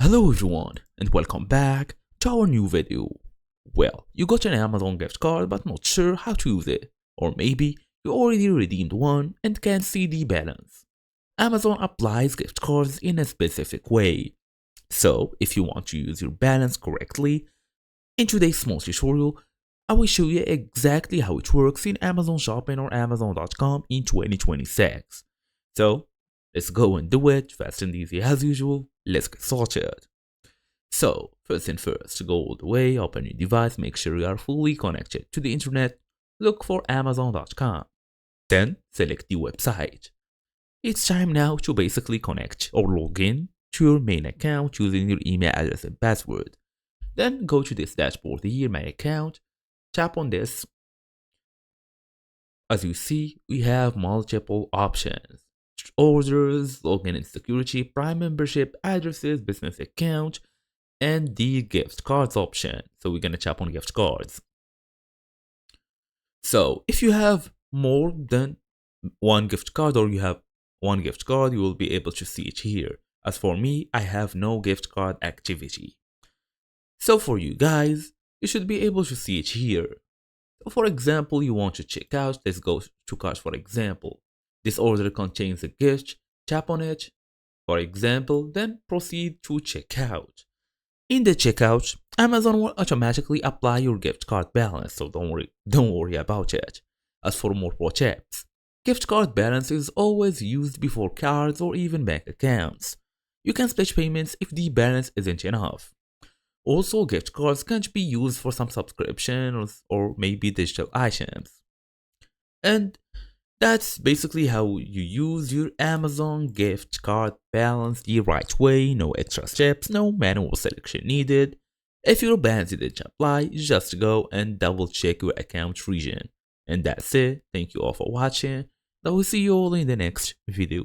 Hello everyone and welcome back to our new video. Well, you got an Amazon gift card but not sure how to use it, or maybe you already redeemed one and can't see the balance. Amazon applies gift cards in a specific way. So, if you want to use your balance correctly, in today's small tutorial, I will show you exactly how it works in Amazon Shopping or Amazon.com in 2026. So, let's go and do it fast and easy as usual. Let's get started. So, first thing first, go all the way, open your device, make sure you are fully connected to the internet, look for Amazon.com. Then, select the website. It's time now to basically connect or log in to your main account using your email address and password. Then go to this dashboard here, my account, tap on this. As you see, we have multiple options. Orders, login and security, Prime membership, addresses, business account, and the gift cards option. So we're gonna tap on gift cards. So if you have more than one gift card or you have one gift card, you will be able to see it here. As for me, I have no gift card activity. So for you guys, you should be able to see it here. So for example, you want to check out, let's go to cart for example. This order contains a gift, tap on it, for example, then proceed to checkout. In the checkout, Amazon will automatically apply your gift card balance, so don't worry about it. As for more pro tips, gift card balance is always used before cards or even bank accounts. You can split payments if the balance isn't enough. Also, gift cards can't be used for some subscriptions or maybe digital items. And that's basically how you use your Amazon gift card balance the right way, no extra steps, no manual selection needed. If your balance didn't apply, just go and double check your account region. And that's it, thank you all for watching, I will see you all in the next video.